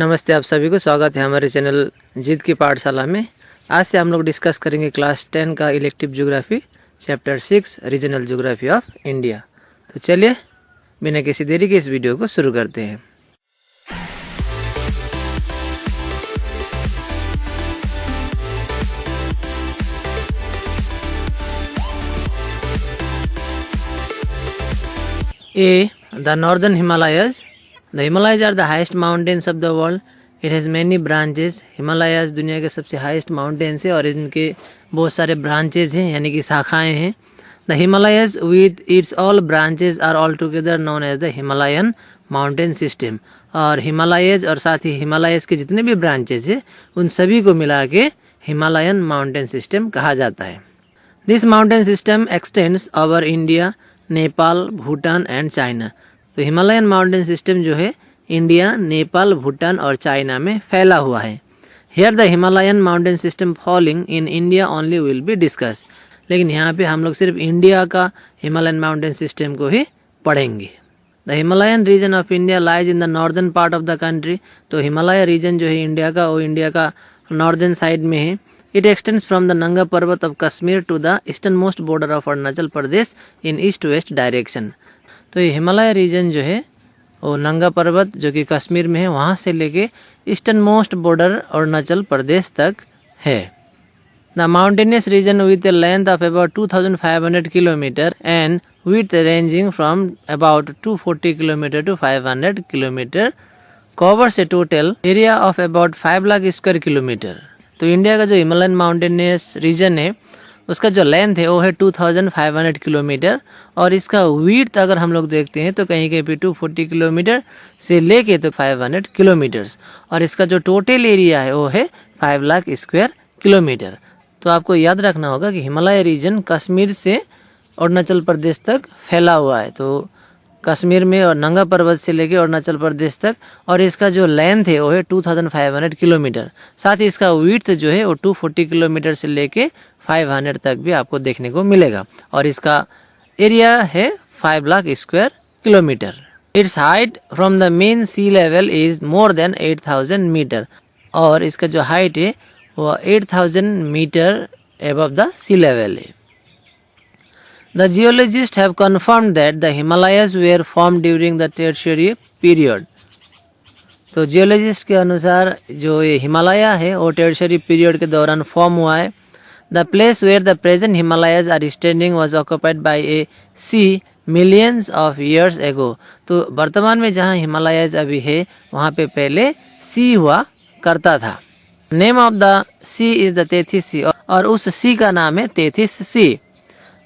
नमस्ते, आप सभी को स्वागत है हमारे चैनल जीत की पाठशाला में। आज से हम लोग डिस्कस करेंगे क्लास 10 का elective geography chapter 6 regional geography of India. तो चलिए बिना किसी देरी के इस वीडियो को शुरू करते हैं। The northern Himalayas. The Himalayas are the highest mountains of the world. It has many branches. Himalayas दुनिया के सबसे हाईएस्ट माउंटेन्स है और इनके बहुत सारे ब्रांचेज हैं, यानी कि शाखाएं हैं। The Himalayas with its all branches are all together known as the Himalayan mountain system. और हिमालयज और साथ ही हिमालयस के जितने भी ब्रांचेज हैं उन सभी को मिला के हिमालयन माउंटेन सिस्टम कहा जाता है। This mountain system extends over India, Nepal, Bhutan and China. तो हिमालयन माउंटेन सिस्टम जो है इंडिया, नेपाल, भूटान और चाइना में फैला हुआ है। Here the Himalayan mountain system falling in India only will be discuss. लेकिन यहाँ पे हम लोग सिर्फ इंडिया का हिमालयन माउंटेन सिस्टम को ही पढ़ेंगे। The Himalayan region of India lies in the northern part of the country. तो हिमालय रीजन जो है इंडिया का, वो इंडिया का नॉर्दर्न साइड में है। It extends from the Nanga Parvat of Kashmir to the easternmost border of Arunachal Pradesh in east-west direction. तो ये हिमालय रीजन जो है वो नंगा पर्वत जो कि कश्मीर में है वहाँ से लेके eastern most border Arunachal Pradesh तक है। The mountainous region with a length of about 2,500 km and width ranging from about 240 km to 500 km covers a total area of about 5 lakh square kilometer. तो इंडिया का जो हिमालयन माउंटेनियस रीजन है उसका जो length है वो है 2500 kilometre और इसका विड्थ अगर हम लोग देखते हैं तो कहीं कहीं पे 240 किलोमीटर से लेके तो 500 किलोमीटर्स और इसका जो टोटल एरिया है वो है 5 लाख स्क्वायर किलोमीटर। तो आपको याद रखना होगा कि हिमालय रीजन कश्मीर से अरुणाचल प्रदेश तक फैला हुआ है। तो कश्मीर में और नंगा पर्वत से लेके अरुणाचल प्रदेश तक और इसका जो लेंथ है वो है 2500 किलोमीटर। साथ ही इसका विड्थ जो है वो 240 किलोमीटर से लेके 500 तक भी आपको देखने को मिलेगा और इसका एरिया है 5 lakh square kilometre. Its height from the mean sea level is more than 8000 metre और इसका जो हाइट है वो 8000 metre above the sea level है। The geologists have confirmed that the Himalayas were formed during the Tertiary period. तो geologist के अनुसार जो ये हिमालय है वो टर्शियरी पीरियड के दौरान फॉर्म हुआ है। The place where the present Himalayas are standing was occupied by a sea millions of years ago. तो वर्तमान में जहाँ हिमालयस अभी है वहाँ पे पहले सी हुआ करता था। Name of the sea is the Tethys sea और उस सी का नाम है तेथिस सी।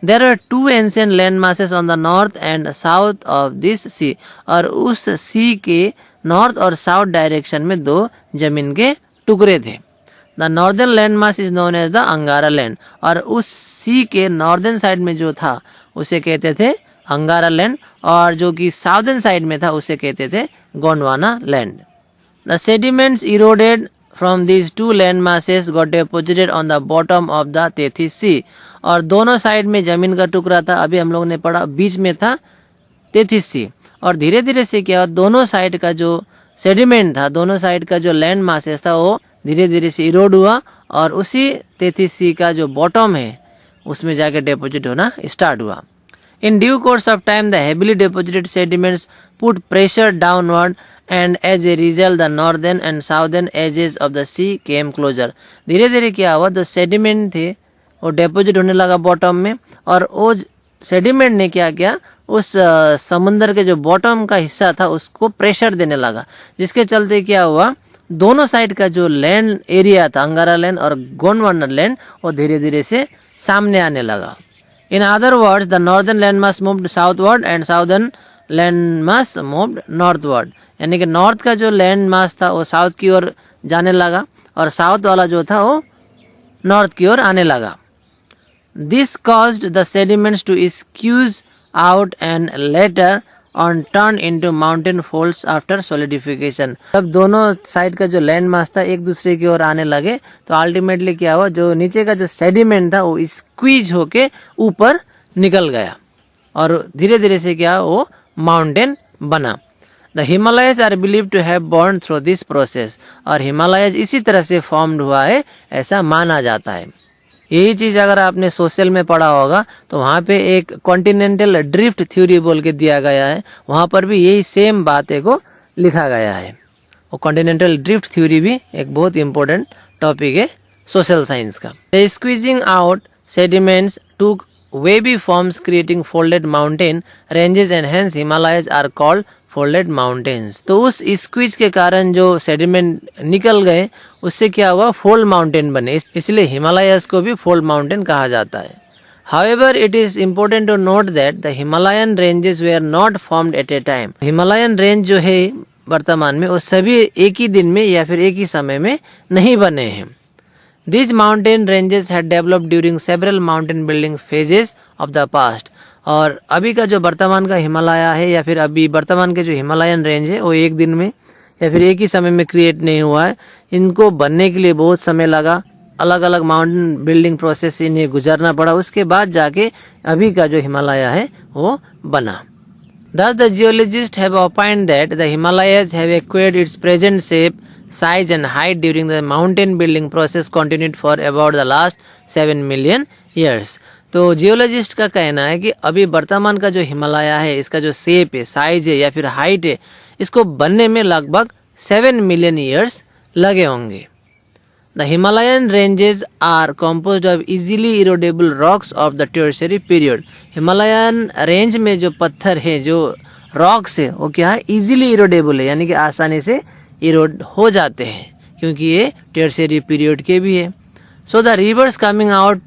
There are two ancient land masses on the north and south of this sea. और उस सी के नॉर्थ और साउथ डायरेक्शन में दो जमीन के टुकड़े थे। The northern land mass is known as the अंगारा लैंड और उस सी के नॉर्दर्न साइड में जो था उसे कहते थे अंगारा लैंड और जो कि साउदर्न साइड में था उसे कहते थे Gondwana land. The sediments eroded from these two land masses got deposited on the bottom of the Tethys Sea. और दोनों साइड में जमीन का टुकड़ा था, अभी हम लोगों ने पढ़ा बीच में था तेथिस सी और धीरे धीरे से क्या दोनों साइड का जो सेडिमेंट था, दोनों साइड का जो लैंड मासेस था वो धीरे धीरे से इरोड हुआ और उसी तेथिस सी का जो बॉटम है उसमें जाके डिपॉजिट होना स्टार्ट हुआ। In due course of time the heavily deposited sediments put pressure downward and as a result the northern and southern edges of the sea came closer. धीरे धीरे क्या हुआ, जो सेडिमेंट थे वो डिपॉजिट होने लगा बॉटम में और वो सेडिमेंट ने क्या किया, उस समुंदर के जो बॉटम का हिस्सा था उसको प्रेशर देने लगा, जिसके चलते क्या हुआ, दोनों साइड का जो लैंड एरिया था अंगारा लैंड और गोंडवाना लैंड वो धीरे धीरे से सामने आने लगा। In other words the northern land mass moved southward and southern land mass moved northward. यानी कि नॉर्थ का जो लैंड मास था वो साउथ की ओर जाने लगा और साउथ वाला जो था वो नॉर्थ की ओर आने लगा। This caused the sediments to squeeze out and later on turn into mountain folds after solidification. जब दोनों साइड का जो लैंड मास था एक दूसरे की ओर आने लगे तो अल्टीमेटली क्या हुआ, जो नीचे का जो सेडिमेंट था वो स्क्वीज होके ऊपर निकल गया और धीरे धीरे से क्या वो माउंटेन बना। The Himalayas are believe to have born through this process, और हिमालयस इसी तरह से फॉर्म्ड हुआ है ऐसा माना जाता है। यही चीज़ अगर आपने सोशल में पढ़ा होगा तो वहाँ पे एक कॉन्टिनेंटल ड्रिफ्ट थ्योरी बोल के दिया गया है, वहाँ पर भी यही सेम बातें को लिखा गया है। और कॉन्टिनेंटल ड्रिफ्ट थ्योरी भी एक बहुत इंपॉर्टेंट टॉपिक है सोशल साइंस का। Squeezing out sediments to wavy forms creating folded mountain ranges and hence Himalayas are called folded mountains. तो उस स्क्वीज के कारण जो सेडिमेंट निकल गए उससे क्या हुआ, फोल्ड माउंटेन बने, इसलिए हिमालयस को भी फोल्ड माउंटेन कहा जाता है। However, it is important to note that the Himalayan ranges were not formed at a time. Himalayan range जो है वर्तमान में वो सभी एक ही दिन में या फिर एक ही समय में नहीं बने हैं। These mountain ranges had developed during several mountain building phases of the past. और अभी का जो वर्तमान का हिमालय है या फिर अभी वर्तमान के जो हिमालयन रेंज है वो एक दिन में या फिर एक ही समय में क्रिएट नहीं हुआ है। इनको बनने के लिए बहुत समय लगा, अलग अलग माउंटेन बिल्डिंग प्रोसेस से इन्हें गुजरना पड़ा, उसके बाद जाके अभी का जो हिमालय है वो बना। Thus the geologists have opined that the Himalayas have acquired its present shape, size and height during the mountain building process continued for about the last 7 million years. तो जियोलॉजिस्ट का कहना है कि अभी वर्तमान का जो हिमालय है इसका जो शेप है, साइज है या फिर हाइट है, इसको बनने में लगभग 7 मिलियन ईयर्स लगे होंगे। The Himalayan ranges are composed of easily erodible rocks of the tertiary period. Himalayan range में जो पत्थर है, जो रॉक्स है, वो क्या है, इजीली इरोडेबल है, यानी कि आसानी से इरोड हो जाते हैं क्योंकि ये टर्शियरी पीरियड के भी है। So the reverse coming out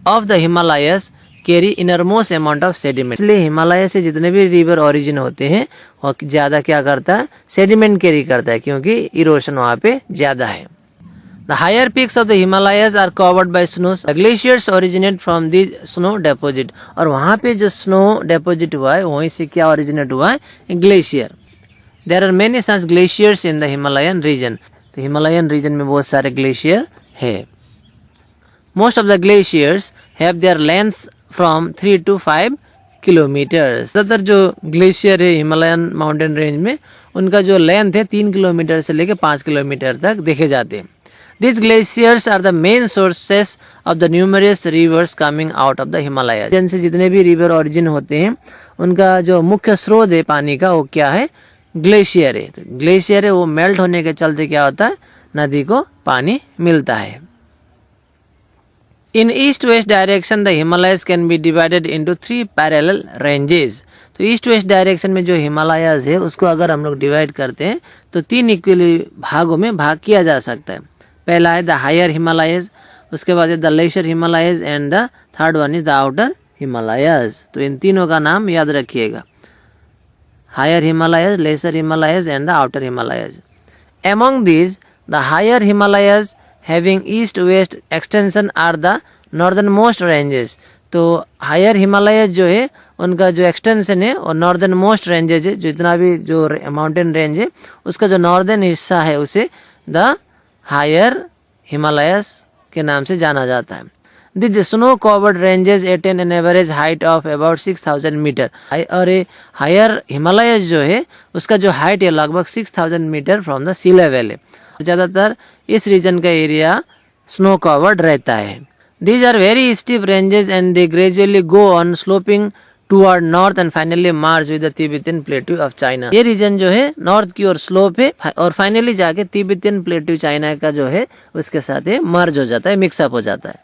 of the Himalayas carry innermost amount of sediment. इसलिए हिमालय से जितने भी रिवर ओरिजिन होते हैं वो ज़्यादा क्या करता है, सेडिमेंट कैरी करता है क्योंकि इरोशन वहाँ पे ज़्यादा है। The higher peaks of the Himalayas are covered by snows. The glaciers originate from these snow deposit. और वहाँ पे जो snow deposit हुआ है वहीं से क्या originate हुआ है, glacier. There are many such glaciers in the Himalayan region. तो Himalayan region में बहुत सारे glacier है। Most of the glaciers have their lengths from 3 to 5 kilometre. ज़्यादातर जो ग्लेशियर है हिमालयन माउंटेन रेंज में उनका जो लेंथ है 3 किलोमीटर से लेकर 5 किलोमीटर तक देखे जाते हैं। These glaciers are the main sources of the numerous rivers coming out of the Himalayas. जिनसे जितने भी रिवर ओरिजिन होते हैं उनका जो मुख्य स्रोत है पानी का वो क्या है, ग्लेशियर है। तो ग्लेशियर है वो मेल्ट होने के चलते क्या होता है, नदी को पानी मिलता है। In east-west direction the Himalayas can be divided into 3 parallel ranges. तो ईस्ट वेस्ट डायरेक्शन में जो हिमालयाज है उसको अगर हम लोग डिवाइड करते हैं तो 3 इक्वली भागों में भाग किया जा सकता है। पहला है द हायर हिमालयस, उसके बाद है the lesser Himalayas and the third one is the outer Himalayas. तो इन तीनों का नाम याद रखिएगा, higher Himalayas, lesser Himalayas and the outer Himalayas. Among these the higher Himalayas having east west extension are the northernmost ranges. तो हायर हिमालयस जो है उनका जो एक्सटेंशन है और नॉर्दर्न मोस्ट रेंजेज है, जितना भी जो माउंटेन रेंज है उसका जो नॉर्दर्न हिस्सा है उसे द हायर हिमालयस के नाम से जाना जाता है। This snow covered ranges attain an average height of about 6000 metre. और हायर हिमालयस जो है उसका जो हाइट है लगभग 6000 metre from the sea level है। ज़्यादातर इस रीजन का एरिया स्नो कवर्ड रहता है। These are very steep ranges and they gradually go on sloping toward north and finally merge with the Tibetan plateau of China. ये reason जो है north की ओर स्लोप है और फाइनली जाके तिब्बतियन प्लेट्यू चाइना का जो है उसके साथ मर्ज हो जाता है, मिक्सअप हो जाता है।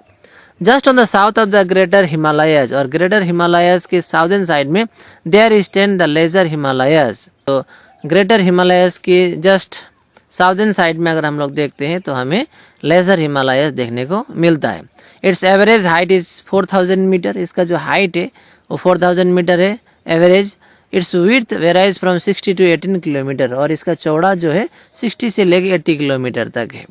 Just on the south of the greater Himalayas, और ग्रेटर हिमालयस के साउदर्न साइड में there stand the lesser Himalayas. तो ग्रेटर हिमालयस के जस्ट साउदर्न साइड में अगर हम लोग देखते हैं तो हमें लेजर हिमालयस देखने को मिलता है। Its average height is 4000 metre, इसका जो हाइट है वो 4000 मीटर है average. Its width varies from 60 to 18 kilometre, और इसका चौड़ा जो है 60 से लेकर 80 किलोमीटर तक है।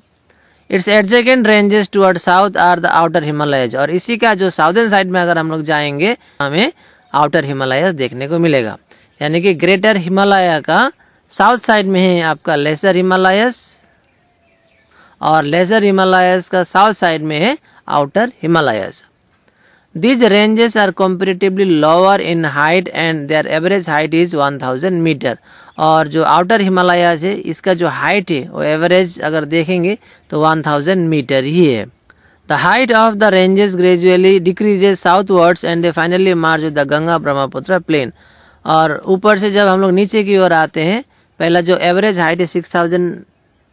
Its adjacent ranges toward south are the outer Himalayas, और इसी का जो साउदर्न साइड में अगर हम लोग जाएंगे हमें आउटर हिमालयस देखने को मिलेगा। यानी कि ग्रेटर हिमालय का साउथ साइड में है आपका लेसर हिमालयस और लेसर हिमालयस का साउथ साइड में है outer Himalayas. These ranges are comparatively lower in height and their average height is 1000 metre, और जो आउटर हिमालयाज है इसका जो हाइट है वो एवरेज अगर देखेंगे तो 1000 मीटर ही है। The height of the ranges gradually decreases southwards and they finally march with the Ganga Brahmaputra plain. और ऊपर से जब हम लोग नीचे की ओर आते हैं, पहला जो एवरेज हाइट है 6000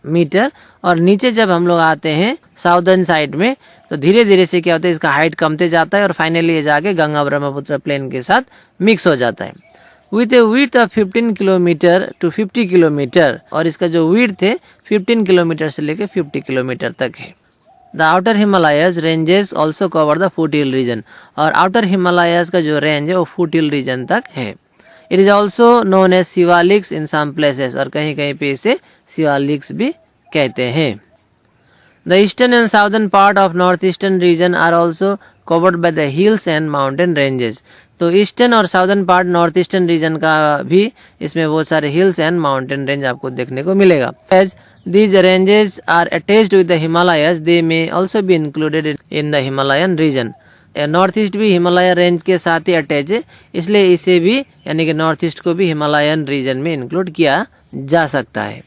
मीटर, और नीचे जब हम लोग आते हैं साउदर्न साइड में तो धीरे धीरे से क्या होता है इसका हाइट कमते जाता है और फाइनली ये जाके गंगा ब्रह्मपुत्र प्लेन के साथ मिक्स हो जाता है। With a width of 15 kilometre to 50 kilometre, और इसका जो विड्थ है 15 किलोमीटर से लेकर 50 किलोमीटर तक है। The outer Himalayas ranges also cover the foot hill region, और आउटर हिमालयाज का जो रेंज है वो फुट हिल रीजन तक है। It is also known as Shivaliks in some places, और कहीं कहीं पे इसे शिवालिक्स भी कहते हैं। The eastern and southern part of north eastern region are also covered by the hills and mountain ranges. तो ईस्टर्न और southern part north eastern region का भी इसमें बहुत सारे हिल्स एंड माउंटेन रेंज आपको देखने को मिलेगा। As these ranges are attached with the Himalayas, they may also be included in the Himalayan region। North east भी हिमालय रेंज के साथ ही अटैच है, इसलिए इसे भी यानी कि नॉर्थ ईस्ट को भी हिमालयन रीजन में इंक्लूड किया जा सकता है।